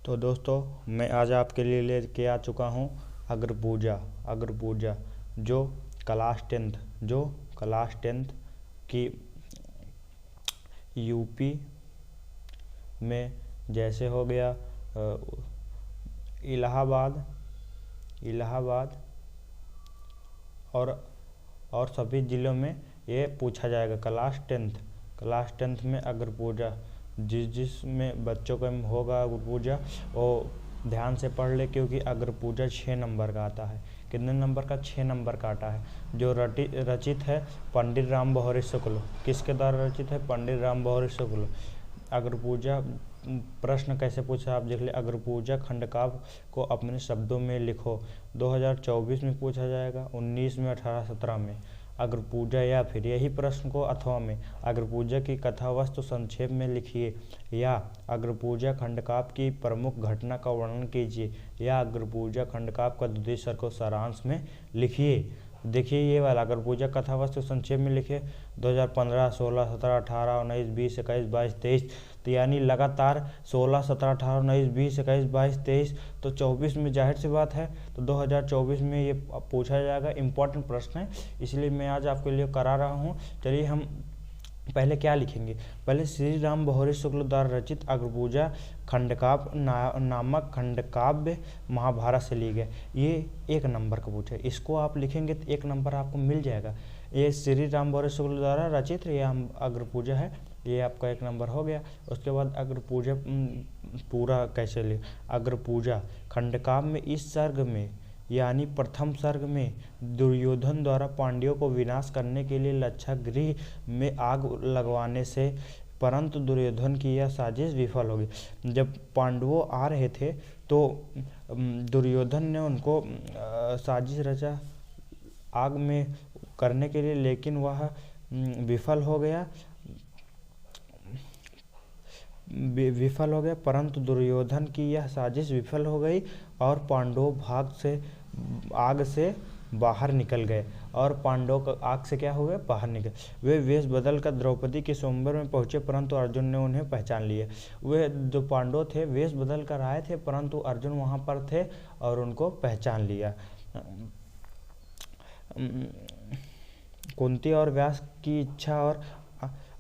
तो दोस्तों, मैं आज आपके लिए लेके आ चुका हूँ अग्रपूजा जो क्लास टेंथ की यूपी में जैसे हो गया इलाहाबाद और सभी ज़िलों में ये पूछा जाएगा। क्लास टेंथ में अग्रपूजा जिस में बच्चों का होगा अग्रपूजा वो ध्यान से पढ़ ले, क्योंकि अग्रपूजा 6 नंबर का आता है। कितने नंबर का? 6 नंबर का आता है। जो रचित है पंडित राम बिहारी शुक्ल। किसके द्वारा रचित है? पंडित राम बिहारी शुक्ल। अग्रपूजा प्रश्न कैसे पूछा आप देख ले। अग्रपूजा खंडकाव्य को अपने शब्दों में लिखो। 2024 में पूछा जाएगा, 19 में, 18, 17 में। अग्रपूजा या फिर यही प्रश्न को अथवा में अग्रपूजा की कथा वस्तु संक्षेप में लिखिए, या अग्रपूजा खंडकाव्य की प्रमुख घटना का वर्णन कीजिए, या अग्रपूजा खंडकाव्य का द्वितीय सर्ग को सारांश में लिखिए। देखिए ये वाला अग्रपूजा कथा वस्तु संक्षेप में लिखिए 2015, 16, 17, 18, 19, 20, 21, 22, 23, तो यानी लगातार 16, 17, 18, 19, 20, 21, 22, 23, तो 24 में जाहिर सी बात है तो 2024 में ये पूछा जाएगा। इम्पोर्टेंट प्रश्न है, इसलिए मैं आज आपके लिए करा रहा हूँ। चलिए हम पहले क्या लिखेंगे। पहले श्री राम बिहारी शुक्ल द्वारा रचित अग्रपूजा खंडकाव्य नामक खंडकाव्य महाभारत से ली गए। ये 1 नंबर का पूछे, इसको आप लिखेंगे तो 1 नंबर आपको मिल जाएगा। ये श्री राम बिहारी शुक्ल द्वारा रचित ये अग्रपूजा है, ये आपका 1 नंबर हो गया। उसके बाद अग्रपूजा पूरा कैसे ले। अग्रपूजा खंडकाव्य में इस सर्ग में यानी प्रथम सर्ग में दुर्योधन द्वारा पांड्यों को विनाश करने के लिए लक्षागृह में आग लगवाने से, परंतु दुर्योधन की यह साजिश विफल हो गई। जब पांडवों आ रहे थे तो दुर्योधन ने उनको साजिश रचा आग में करने के लिए, लेकिन वह विफल हो गया परंतु दुर्योधन की यह साजिश विफल हो गई और पांडव आग से बाहर निकल गए। और पांडव का आग से क्या हो गए? बाहर निकल। वे वेश बदल कर द्रौपदी के स्वयंवर में पहुंचे, परंतु अर्जुन ने उन्हें पहचान लिया। वे जो पांडव थे वेश बदल कर आए थे, परंतु अर्जुन वहां पर थे और उनको पहचान लिया। कुंती और व्यास की इच्छा और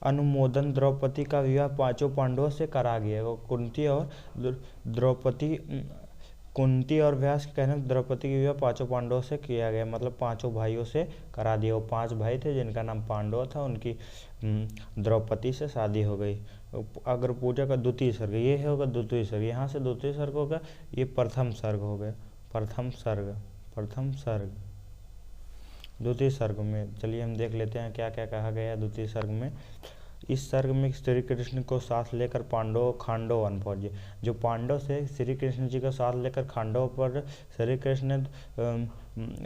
अनुमोदन द्रौपदी का विवाह 5 पांडवों से करा गया। कुंती और व्यास के कहने द्रौपदी का विवाह 5 पांडवों से किया गया, मतलब 5 भाइयों से करा दिया। वो 5 भाई थे जिनका नाम पांडव था, उनकी द्रौपदी से शादी हो गई। अग्रपूजा का द्वितीय सर्ग ये होगा, द्वितीय सर्ग यहाँ से द्वितीय सर्ग होगा, ये प्रथम सर्ग हो गया। प्रथम सर्ग द्वितीय सर्ग में चलिए हम देख लेते हैं क्या क्या कहा गया है द्वितीय सर्ग में। इस सर्ग में श्री कृष्ण को साथ लेकर पांडव खांडव वन पहुंचे। जो पांडव से श्री कृष्ण जी का साथ लेकर खांडव पर श्री कृष्ण ने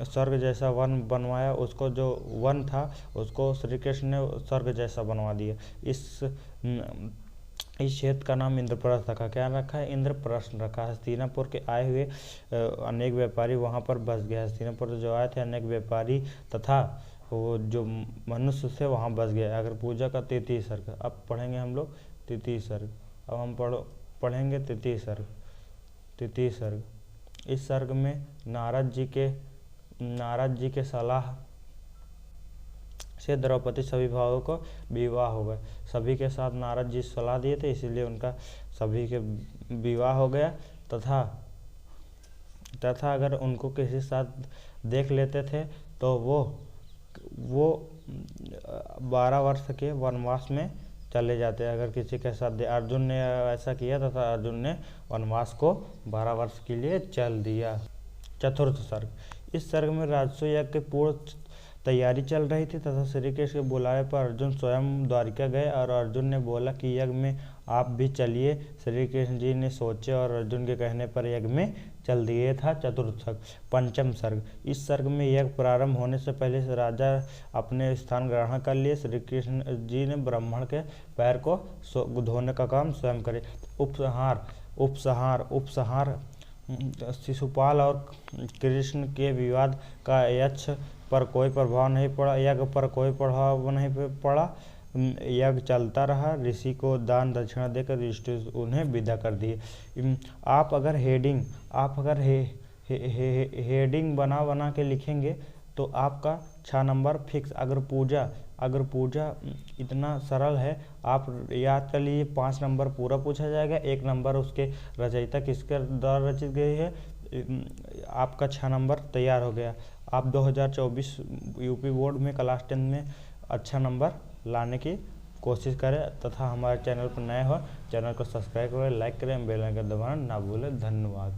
स्वर्ग जैसा वन बनवाया। उसको जो वन था उसको श्री कृष्ण ने स्वर्ग जैसा बनवा दिया। इस क्षेत्र का नाम इंद्रप्रस्थ रखा। क्या रखा है? इंद्रप्रस्थ रखा। हस्तिनापुर के आए हुए अनेक व्यापारी वहां पर बस गए। हस्तिनापुर जो आए थे अनेक व्यापारी तथा वो जो मनुष्य से वहां बस गए। अग्रपूजा का तृतीय सर्ग अब पढ़ेंगे हम लोग। तृतीय सर्ग अब हम पढ़ेंगे तृतीय सर्ग। इस सर्ग में नारद जी के सलाह से द्रौपदी सभी भाइयों को विवाह हो गए। सभी के साथ नारद जी सलाह दिए थे, इसीलिए उनका सभी के विवाह हो गया। तथा अगर उनको किसी साथ देख लेते थे तो वो 12 वर्ष के वनवास में चले जाते। अगर किसी के साथ अर्जुन ने ऐसा किया तथा अर्जुन ने वनवास को 12 वर्ष के लिए चल दिया। चतुर्थ सर्ग। इस सर्ग में राजसूय यज्ञ की पूर्ण तैयारी चल रही थी तथा श्री कृष्ण के बुलावे पर अर्जुन स्वयं द्वारिका गए और अर्जुन ने बोला कि यज्ञ में आप भी चलिए। श्री कृष्ण जी ने सोचे और अर्जुन के कहने पर यज्ञ में चल दिए था। चतुर्थ सर्ग। पंचम सर्ग। इस सर्ग में यज्ञ प्रारंभ होने से पहले से राजा अपने स्थान ग्रहण कर लिए। श्री कृष्ण जी ने ब्राह्मण के पैर को धोने का काम स्वयं करे। उपसंहार शिशुपाल और कृष्ण के विवाद का यक्ष पर कोई प्रभाव नहीं पड़ा। यज्ञ पर कोई प्रभाव नहीं पड़ा। यज्ञ चलता रहा, ऋषि को दान दक्षिणा देकर युधिष्ठिर उन्हें विदा कर दिए। आप अगर हेडिंग बना के लिखेंगे तो आपका 6 नंबर फिक्स। अगर पूजा इतना सरल है, आप याद कर लीजिए 5 नंबर पूरा पूछा जाएगा, 1 नंबर उसके रचयिता किसके द्वारा रचित गई है, आपका 6 नंबर तैयार हो गया। आप 2024 यूपी बोर्ड में क्लास 10 में अच्छा नंबर लाने की कोशिश करें तथा हमारे चैनल पर नए हो चैनल को सब्सक्राइब करें, लाइक करें, बेल आइकन दबाना ना भूलें। धन्यवाद।